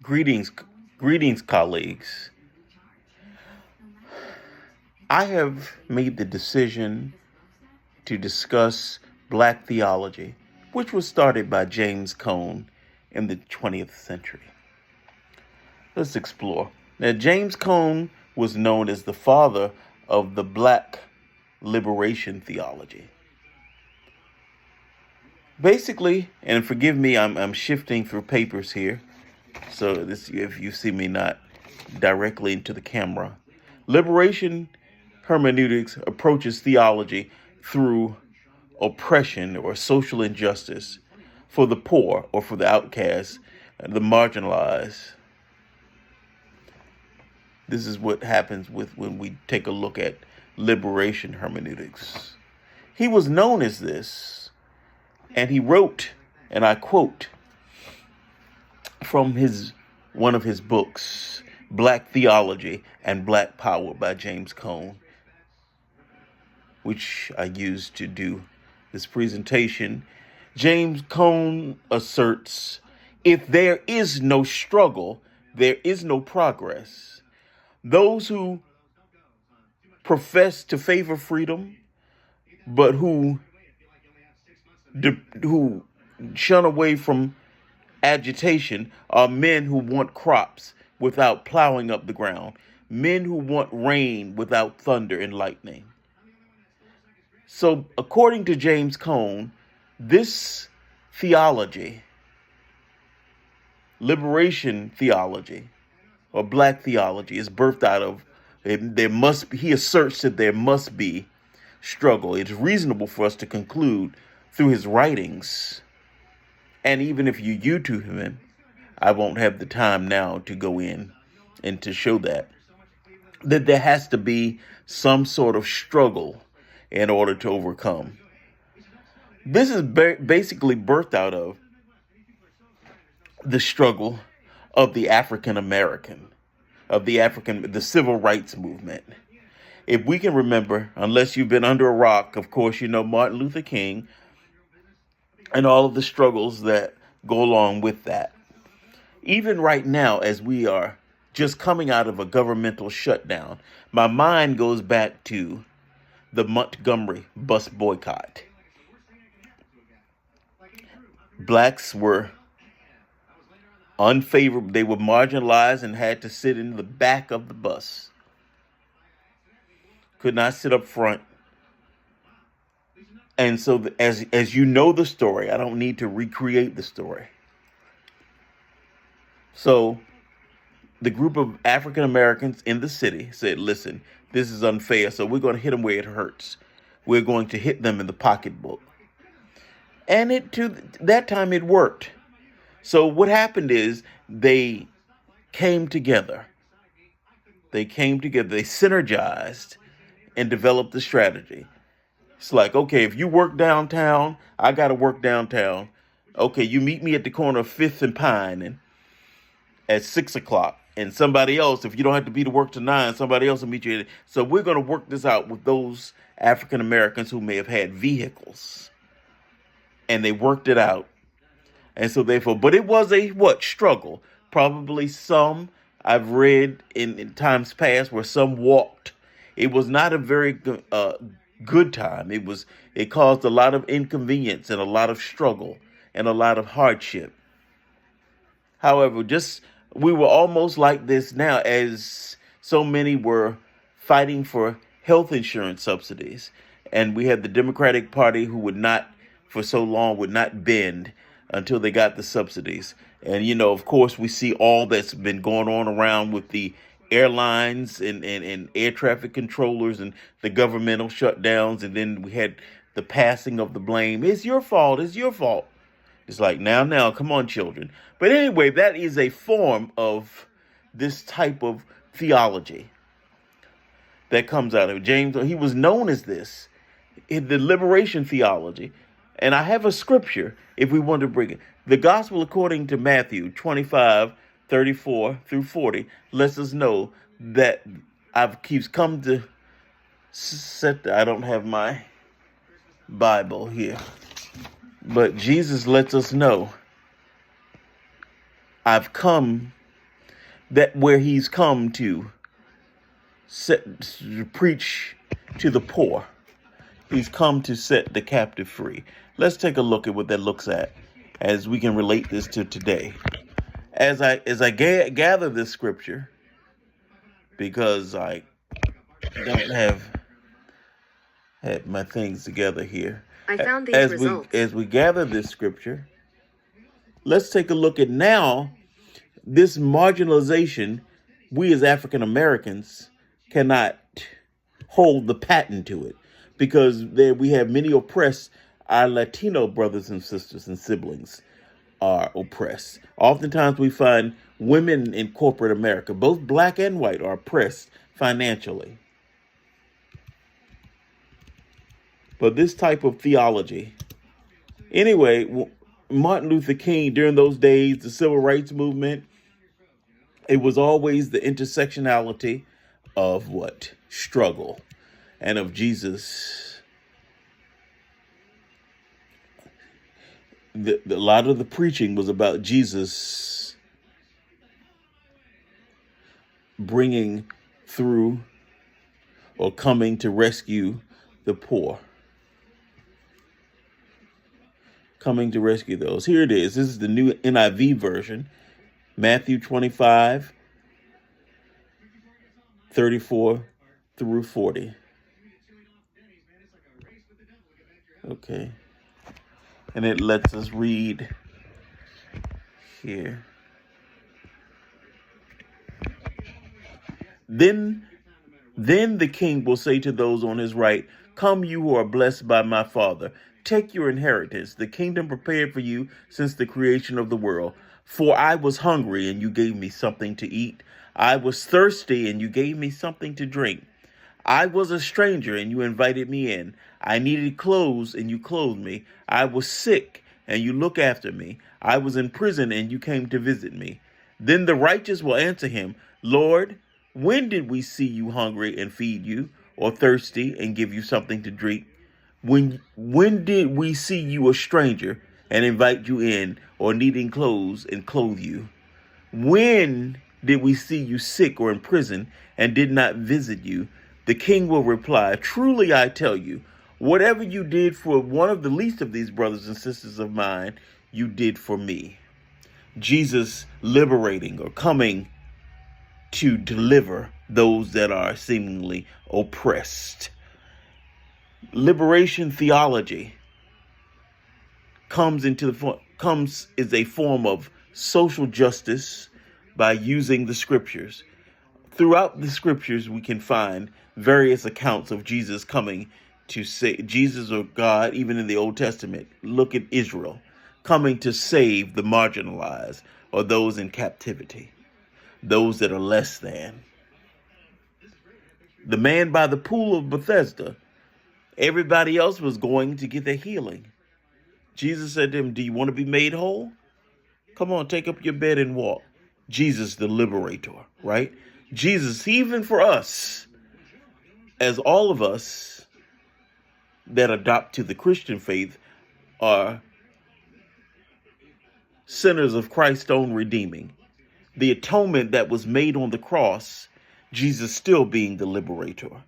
Greetings, greetings, colleagues. I have made the decision to discuss Black theology, which was started by James Cone in the 20th century. Let's explore. Now, James Cone was known as the father of the Black liberation theology. Basically, and forgive me, I'm shifting through papers here, so this if you see me not directly into the camera. Liberation hermeneutics approaches theology through oppression or social injustice for the poor or for the outcasts, the marginalized. This is what happens with when we take a look at liberation hermeneutics. He was known as this, and he wrote, and I quote from his one of his books, Black Theology and Black Power by James Cone, which I used to do this presentation. James Cone asserts, if there is no struggle, there is no progress. Those who profess to favor freedom, but who shun away from agitation are men who want crops without plowing up the ground, men who want rain without thunder and lightning. So, according to James Cone, this theology, liberation theology, or Black theology, is birthed out of he asserts that there must be struggle. It's reasonable for us to conclude through his writings, and even if you YouTube him, I won't have the time now to go in and to show that there has to be some sort of struggle in order to overcome. This is basically birthed out of the struggle of the African American, the civil rights movement. If we can remember, unless you've been under a rock, of course, you know Martin Luther King and all of the struggles that go along with that. Even right now, as we are just coming out of a governmental shutdown, my mind goes back to the Montgomery bus boycott. Blacks were unfavorable. They were marginalized and had to sit in the back of the bus. Could not sit up front. And so as you know the story, I don't need to recreate the story. So the group of African Americans in the city said, listen, this is unfair, so we're going to hit them where it hurts. We're going to hit them in the pocketbook. And to that time it worked. So what happened is they came together. They synergized and developed the strategy. It's like, okay, if you work downtown, I got to work downtown. Okay, you meet me at the corner of 5th and Pine and at 6 o'clock. And somebody else, if you don't have to be to work to 9, somebody else will meet you. So we're going to work this out with those African Americans who may have had vehicles. And they worked it out. And so therefore, but it was a struggle. Probably some I've read in times past where some walked. It was not a very good time. It caused a lot of inconvenience and a lot of struggle and a lot of hardship. However, we were almost like this now, as so many were fighting for health insurance subsidies, and we had the Democratic Party who would not bend until they got the subsidies. And of course, we see all that's been going on around with the airlines and air traffic controllers and the governmental shutdowns. And then we had the passing of the blame. It's your fault. It's your fault. It's like, now, come on, children. But anyway, that is a form of this type of theology that comes out of James. He was known as this, in the liberation theology. And I have a scripture, if we want to bring it. The gospel according to Matthew 25:34-40 lets us know that keeps come to set. I don't have my Bible here, but Jesus lets us know, I've come that where he's come to preach to the poor. He's come to set the captive free. Let's take a look at what that looks at as we can relate this to today. As I gather this scripture, because I don't have had my things together here. I found these as results. As we gather this scripture, let's take a look at now this marginalization. We as African Americans cannot hold the patent to it because there we have many oppressed. Our Latino brothers and sisters and siblings are oppressed. Oftentimes we find women in corporate America, both black and white, are oppressed financially. But this type of theology, anyway, Martin Luther King, during those days, the civil rights movement, it was always the intersectionality of what? Struggle. And of Jesus. A lot of the preaching was about Jesus bringing through or coming to rescue the poor. Coming to rescue those. Here it is. This is the new NIV version. Matthew 25, 34 through 40. Okay. And it lets us read here. Then the king will say to those on his right, "Come, you who are blessed by my Father. Take your inheritance, the kingdom prepared for you since the creation of the world. For I was hungry, and you gave me something to eat. I was thirsty, and you gave me something to drink. I was a stranger, and you invited me in. I needed clothes, and you clothed me. I was sick, and you looked after me. I was in prison, and you came to visit me." Then the righteous will answer him, "Lord, when did we see you hungry and feed you, or thirsty and give you something to drink? When did we see you a stranger and invite you in, or needing clothes and clothe you? When did we see you sick or in prison and did not visit you?" The king will reply, "Truly I tell you, whatever you did for one of the least of these brothers and sisters of mine, you did for me." Jesus liberating or coming to deliver those that are seemingly oppressed. Liberation theology comes is a form of social justice by using the scriptures. Throughout the scriptures, we can find various accounts of Jesus coming to save, Jesus or God, even in the Old Testament. Look at Israel coming to save the marginalized or those in captivity, those that are less than. The man by the pool of Bethesda, everybody else was going to get their healing. Jesus said to him, "Do you want to be made whole? Come on, take up your bed and walk." Jesus, the liberator, right? Jesus, even for us, as all of us that adopt to the Christian faith are sinners of Christ's own redeeming. The atonement that was made on the cross, Jesus still being the liberator.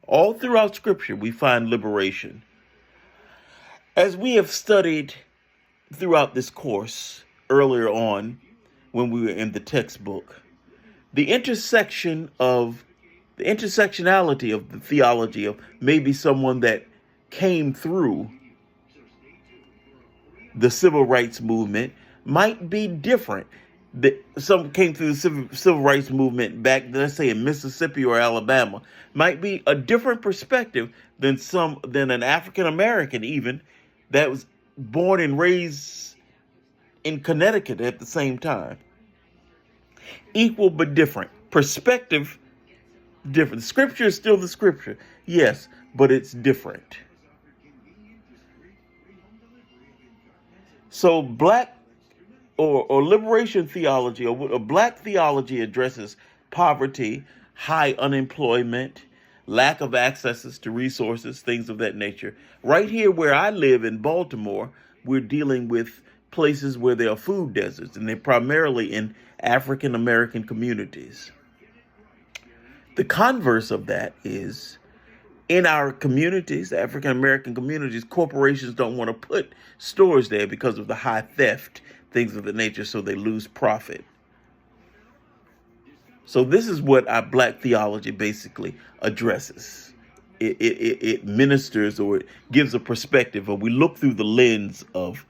All throughout Scripture, we find liberation. As we have studied throughout this course earlier on, when we were in the textbook, the intersectionality of the theology of maybe someone that came through the civil rights movement might be different. Some came through the civil rights movement back, let's say in Mississippi or Alabama, might be a different perspective than an African American even that was born and raised in Connecticut at the same time. Equal but different. Perspective different. Scripture is still the scripture, yes, but it's different. So black or liberation theology or black theology addresses poverty, high unemployment, lack of accesses to resources, things of that nature. Right here where I live in Baltimore, we're dealing with places where there are food deserts, and they're primarily in African American communities. The converse of that is in our communities, African American communities, corporations don't want to put stores there because of the high theft, things of the nature, so they lose profit. So this is what our black theology basically addresses. It ministers, or it gives a perspective, or we look through the lens of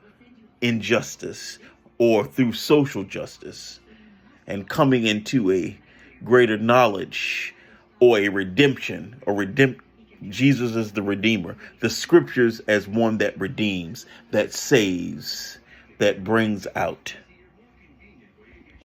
injustice or through social justice and coming into a greater knowledge or a redemption or Jesus as the Redeemer, the scriptures as one that redeems, that saves, that brings out.